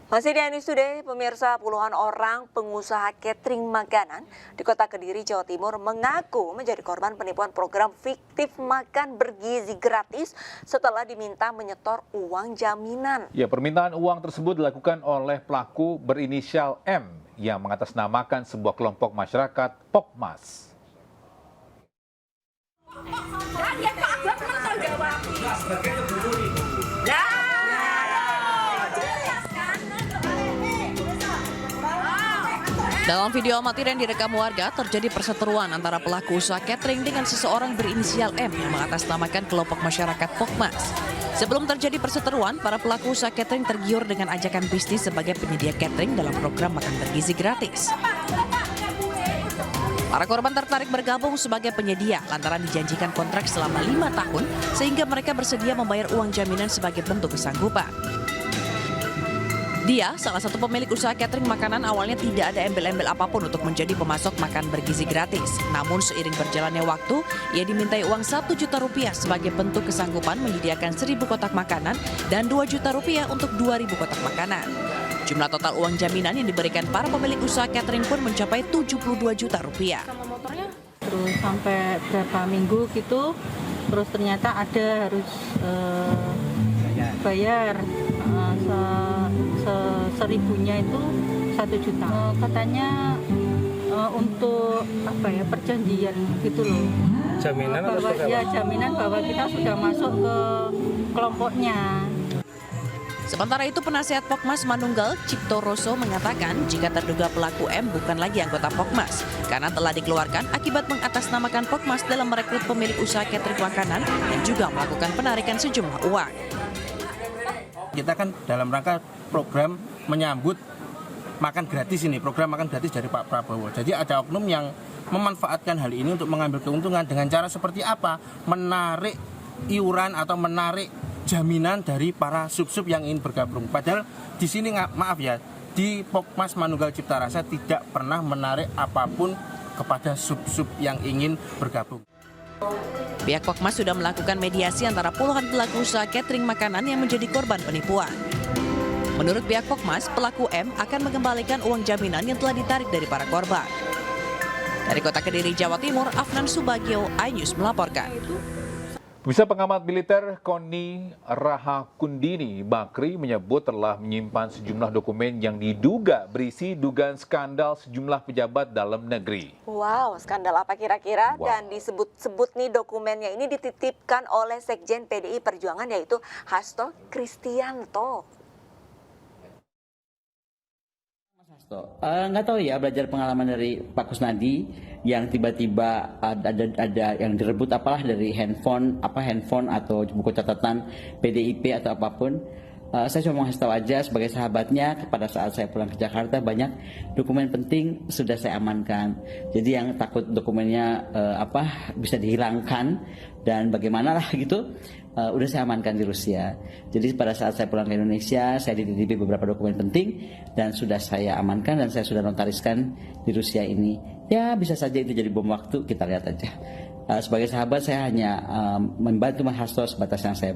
Masih di News Today, pemirsa, puluhan orang pengusaha catering makanan di Kota Kediri, Jawa Timur mengaku menjadi korban penipuan program fiktif makan bergizi gratis setelah diminta menyetor uang jaminan. Ya, permintaan uang tersebut dilakukan oleh pelaku berinisial M yang mengatasnamakan sebuah kelompok masyarakat Pokmas. Dalam video amatir yang direkam warga, terjadi perseteruan antara pelaku usaha catering dengan seseorang berinisial M yang mengatasnamakan kelompok masyarakat Pokmas. Sebelum terjadi perseteruan, para pelaku usaha catering tergiur dengan ajakan bisnis sebagai penyedia catering dalam program makan bergizi gratis. Para korban tertarik bergabung sebagai penyedia lantaran dijanjikan kontrak selama 5 tahun sehingga mereka bersedia membayar uang jaminan sebagai bentuk kesanggupan. Dia, salah satu pemilik usaha catering makanan, awalnya tidak ada embel-embel apapun untuk menjadi pemasok makan bergizi gratis. Namun seiring berjalannya waktu, ia dimintai uang 1 juta rupiah sebagai bentuk kesanggupan menyediakan 1.000 kotak makanan dan 2 juta rupiah untuk 2.000 kotak makanan. Jumlah total uang jaminan yang diberikan para pemilik usaha catering pun mencapai 72 juta rupiah. Terus sampai berapa minggu gitu, terus ternyata ada harus bayar seribunya itu 1 juta. Katanya untuk apa ya, perjanjian gitu loh. Jaminan atau seperti apa? Ya, jaminan bahwa kita sudah masuk ke kelompoknya. Sementara itu, penasihat Pokmas Manunggal, Cipto Roso, mengatakan jika terduga pelaku M bukan lagi anggota Pokmas karena telah dikeluarkan akibat mengatasnamakan Pokmas dalam merekrut pemilik usaha catering makanan dan juga melakukan penarikan sejumlah uang. Kita kan dalam rangka program menyambut makan gratis ini, program makan gratis dari Pak Prabowo. Jadi ada oknum yang memanfaatkan hal ini untuk mengambil keuntungan dengan cara seperti apa? Menarik iuran atau menarik jaminan dari para sub-sub yang ingin bergabung. Padahal di sini maaf ya, di Pokmas Manunggal Cipta Rasa tidak pernah menarik apapun kepada sub-sub yang ingin bergabung. Pihak Pokmas sudah melakukan mediasi antara puluhan pelaku usaha catering makanan yang menjadi korban penipuan. Menurut pihak Pokmas, pelaku M akan mengembalikan uang jaminan yang telah ditarik dari para korban. Dari Kota Kediri, Jawa Timur, Afnan Subagio, iNews melaporkan. Bisa pengamat militer Koni Rahakundini Bakri menyebut telah menyimpan sejumlah dokumen yang diduga berisi dugaan skandal sejumlah pejabat dalam negeri. Wow, skandal apa kira-kira? Wow. Dan disebut-sebut nih dokumennya ini dititipkan oleh Sekjen PDI Perjuangan yaitu Hasto Kristianto. Nggak tahu ya, belajar pengalaman dari Pak Kusnadi yang tiba-tiba ada yang direbut apalah dari handphone atau buku catatan PDIP atau apapun. Saya cuma ngasih tahu aja sebagai sahabatnya, pada saat saya pulang ke Jakarta banyak dokumen penting sudah saya amankan. Jadi yang takut dokumennya bisa dihilangkan dan bagaimana lah gitu, udah saya amankan di Rusia. Jadi pada saat saya pulang ke Indonesia, saya dititipi beberapa dokumen penting dan sudah saya amankan dan saya sudah notariskan di Rusia ini. Ya bisa saja itu jadi bom waktu, kita lihat aja. Sebagai sahabat saya hanya membantu Mas Hasto sebatas yang saya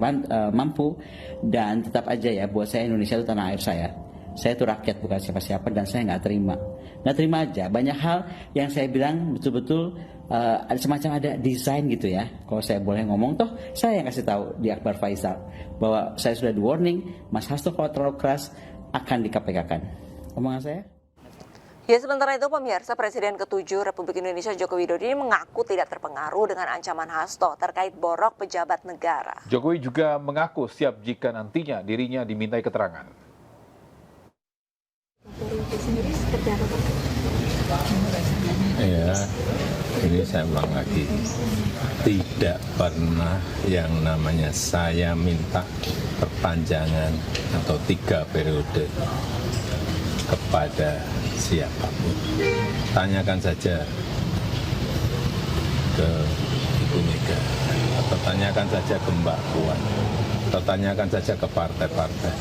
mampu, dan tetap aja ya, buat saya Indonesia itu tanah air saya. Saya itu rakyat bukan siapa-siapa, dan saya nggak terima aja banyak hal yang saya bilang betul-betul ada semacam ada desain gitu ya. Kalau saya boleh ngomong, toh saya yang kasih tahu di Akbar Faisal bahwa saya sudah di warning, Mas Hasto kalau terlalu keras akan di KPK-kan. Omongan saya. Ya, sementara itu pemirsa, Presiden ke-7 Republik Indonesia Joko Widodo ini mengaku tidak terpengaruh dengan ancaman Hasto terkait borok pejabat negara. Jokowi juga mengaku siap jika nantinya dirinya dimintai keterangan. Ya, ini saya ulang lagi, tidak pernah yang namanya saya minta perpanjangan atau 3 periode kepada siapapun. Tanyakan saja ke Ibu Mega, atau tanyakan saja ke Mbak Puan, atau tanyakan saja ke partai-partai.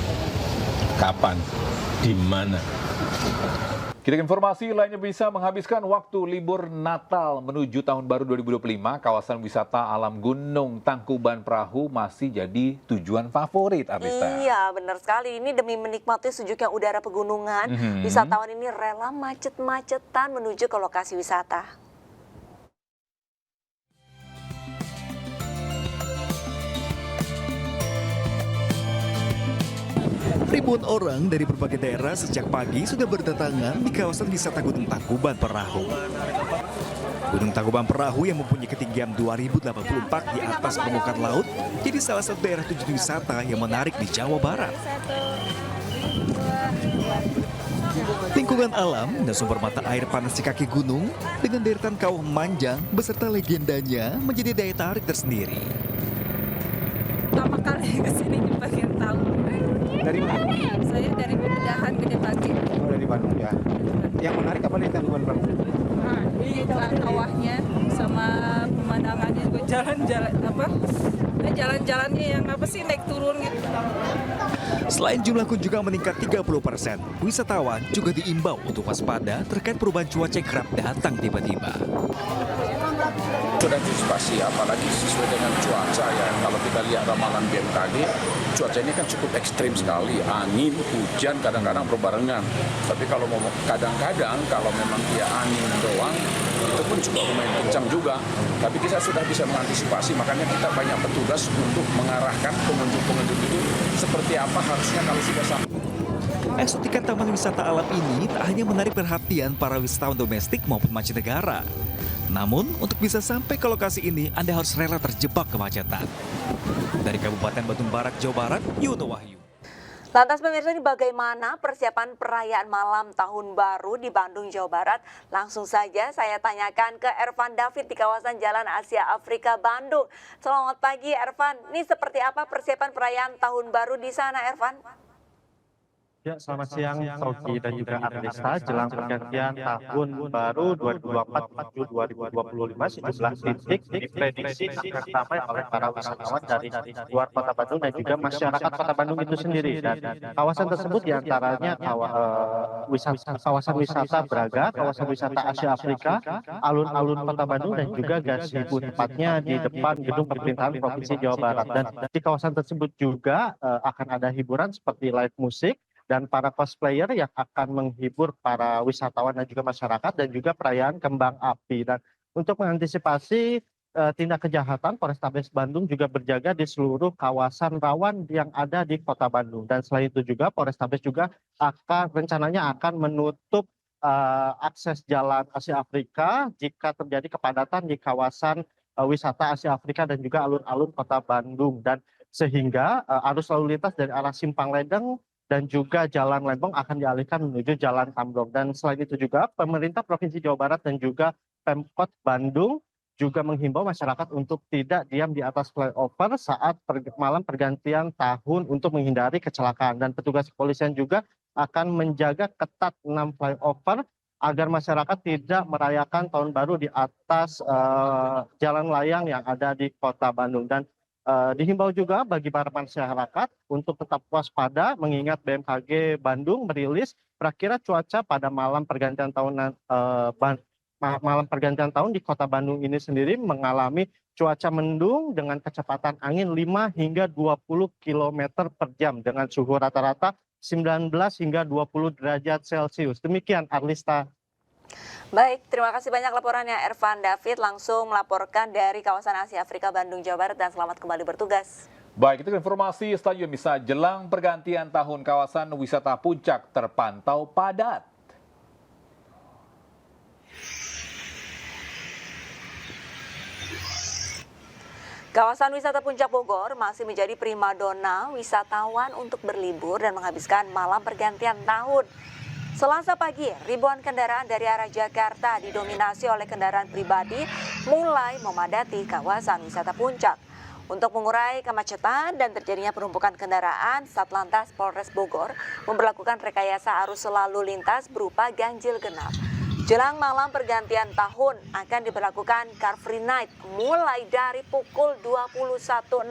Kapan, di mana. Kita ke informasi lainnya, bisa menghabiskan waktu libur Natal menuju Tahun Baru 2025, kawasan wisata alam Gunung Tangkuban Perahu masih jadi tujuan favorit, Arista. Iya, benar sekali. Ini demi menikmati sejuknya udara pegunungan, wisatawan ini rela macet-macetan menuju ke lokasi wisata. Ribuan orang dari berbagai daerah sejak pagi sudah berdatangan di kawasan wisata Gunung Tangkuban Perahu. Gunung Tangkuban Perahu yang mempunyai ketinggian 2084 di atas permukaan laut jadi salah satu daerah tujuan wisata yang menarik di Jawa Barat. Lingkungan alam dan sumber mata air panas di kaki gunung dengan deretan kawah memanjang beserta legendanya menjadi daya tarik tersendiri. Pertama kali kesini pengen tahu. Dari mana? Saya dari Pemindahan Gede Bage. Oh, dari Bandung ya. Yang menarik apa di Tangkuban Perahu? Kawahnya sama pemandangannya, jalan-jalannya yang naik turun gitu. Selain jumlah kunjungan meningkat 30%, wisatawan juga diimbau untuk waspada terkait perubahan cuaca yang kerap datang tiba-tiba. Sudah antisipasi, apalagi sesuai dengan cuaca ya. Kalau kita lihat ramalan BMKG, cuaca ini kan cukup ekstrim sekali. Angin, hujan, kadang-kadang berbarengan. Tapi kalau kadang-kadang kalau memang dia angin doang, itu pun juga lumayan kencang juga. Tapi kita sudah bisa mengantisipasi, makanya kita banyak petugas untuk mengarahkan pengunjung-pengunjung itu seperti apa harusnya kalau sudah sampai. Estetika taman wisata alam ini tak hanya menarik perhatian para wisatawan domestik maupun mancanegara. Namun, untuk bisa sampai ke lokasi ini, Anda harus rela terjebak kemacetan. Dari Kabupaten Bandung Barat, Jawa Barat, Yuno Wahyu. Lantas pemirsa, ini bagaimana persiapan perayaan malam Tahun Baru di Bandung, Jawa Barat? Langsung saja saya tanyakan ke Ervan David di kawasan Jalan Asia Afrika, Bandung. Selamat pagi Ervan, ini seperti apa persiapan perayaan Tahun Baru di sana Ervan? Ya, selamat siang Sauki dan juga Arlista. Jelang pergantian tahun baru 2024 menuju 2025, sejumlah titik diprediksi akan ramai oleh para wisatawan dari luar Kota Bandung dan juga masyarakat Kota Bandung itu sendiri. Dan kawasan tersebut diantaranya kawasan wisata Braga, kawasan wisata Asia Afrika, alun-alun Kota Bandung, dan juga gazebo tepatnya di depan Gedung Pemerintahan Provinsi Jawa Barat. Dan di kawasan tersebut juga akan ada hiburan seperti live musik dan para cosplayer yang akan menghibur para wisatawan dan juga masyarakat, dan juga perayaan kembang api. Dan untuk mengantisipasi tindak kejahatan, Polrestabes Bandung juga berjaga di seluruh kawasan rawan yang ada di Kota Bandung. Dan selain itu juga Polrestabes juga rencananya akan menutup akses jalan Asia Afrika jika terjadi kepadatan di kawasan wisata Asia Afrika dan juga alun-alun Kota Bandung. Dan sehingga arus lalu lintas dari arah Simpang Ledeng dan juga Jalan Lembong akan dialihkan menuju Jalan Tamblok. Dan selain itu juga pemerintah Provinsi Jawa Barat dan juga Pemkot Bandung juga menghimbau masyarakat untuk tidak diam di atas flyover saat malam pergantian tahun untuk menghindari kecelakaan. Dan petugas kepolisian juga akan menjaga ketat 6 flyover agar masyarakat tidak merayakan tahun baru di atas jalan layang yang ada di Kota Bandung. Dan dihimbau juga bagi para masyarakat untuk tetap waspada mengingat BMKG Bandung merilis perakiraan cuaca pada malam pergantian tahun di Kota Bandung ini sendiri mengalami cuaca mendung dengan kecepatan angin 5 hingga 20 km per jam dengan suhu rata-rata 19 hingga 20 derajat Celcius. Demikian Arlista. Baik, terima kasih banyak laporannya Ervan David langsung melaporkan dari kawasan Asia Afrika Bandung, Jawa Barat, dan selamat kembali bertugas. Baik, itu informasi Stadion Misa jelang pergantian tahun kawasan wisata Puncak terpantau padat. Kawasan wisata Puncak Bogor masih menjadi primadona wisatawan untuk berlibur dan menghabiskan malam pergantian tahun. Selasa pagi, ribuan kendaraan dari arah Jakarta didominasi oleh kendaraan pribadi mulai memadati kawasan wisata Puncak. Untuk mengurai kemacetan dan terjadinya penumpukan kendaraan, Satlantas Polres Bogor memberlakukan rekayasa arus lalu lintas berupa ganjil genap. Jelang malam pergantian tahun akan diberlakukan Car Free Night mulai dari pukul 21.00.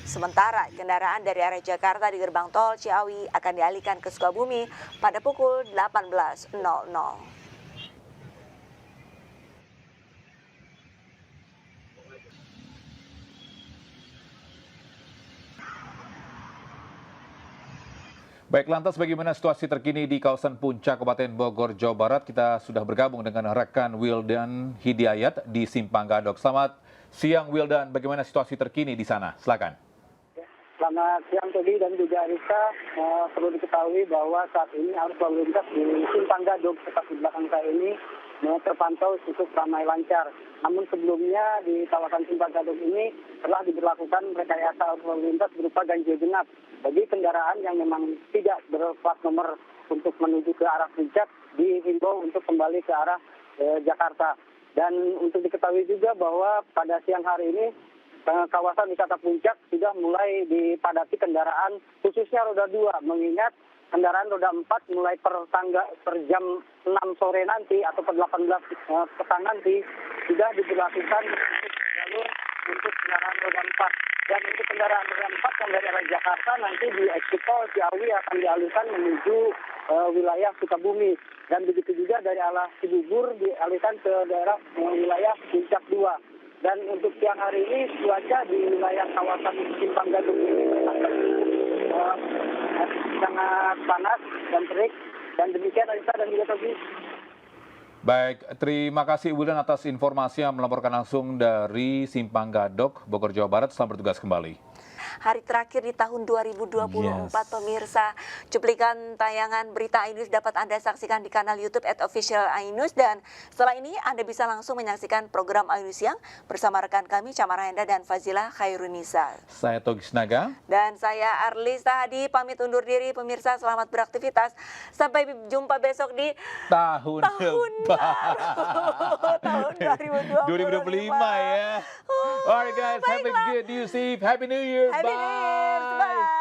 Sementara kendaraan dari arah Jakarta di gerbang tol Ciawi akan dialihkan ke Sukabumi pada pukul 18.00. Baik, lantas bagaimana situasi terkini di kawasan Puncak Kabupaten Bogor, Jawa Barat? Kita sudah bergabung dengan rekan Wildan Hidayat di Simpang Gadok. Selamat siang Wildan, bagaimana situasi terkini di sana? Silakan. Selamat siang Todi dan juga Arisa. Perlu diketahui bahwa saat ini arus lalu lintas di Simpang Gadok tepat di belakang saya ini terpantau cukup ramai lancar. Namun sebelumnya di kawasan Simpang Gadok ini telah diberlakukan rekayasa arus lalu lintas berupa ganjil genap bagi kendaraan yang memang tidak berplat nomor untuk menuju ke arah Puncak, dihimbau untuk kembali ke arah Jakarta. Dan untuk diketahui juga bahwa pada siang hari ini kawasan wisata Puncak sudah mulai dipadati kendaraan khususnya roda 2, mengingat kendaraan roda 4 mulai per jam 6 sore nanti atau per 18 petang nanti sudah diberlakukan jalur untuk kendaraan roda 4. Dan untuk kendaraan roda 4 yang dari arah Jakarta nanti di exit tol Ciawi akan dialihkan menuju wilayah Sukabumi. Dan begitu juga dari arah Cibubur dialihkan ke daerah wilayah Puncak 2. Dan untuk siang hari ini cuaca di wilayah kawasan Simpang Gadok ini sangat panas dan terik. Dan demikian Arisa dan juga Tobi. Baik, terima kasih Wildan atas informasi yang melaporkan langsung dari Simpang Gadok, Bogor, Jawa Barat. Selamat bertugas kembali. Hari terakhir di tahun 2024, pemirsa. Cuplikan tayangan berita iNews dapat Anda saksikan di kanal YouTube @official iNews. Dan setelah ini Anda bisa langsung menyaksikan program iNews Siang bersama rekan kami Camara Henda dan Fazila Khairunisa. Saya Togi Sinaga. Dan saya Arlista Hadi, pamit undur diri pemirsa, selamat beraktivitas. Sampai jumpa besok di tahun baru tahun 2025 ya. Alright guys, have a good New Year. Happy New Year. Happy New Year. Bye.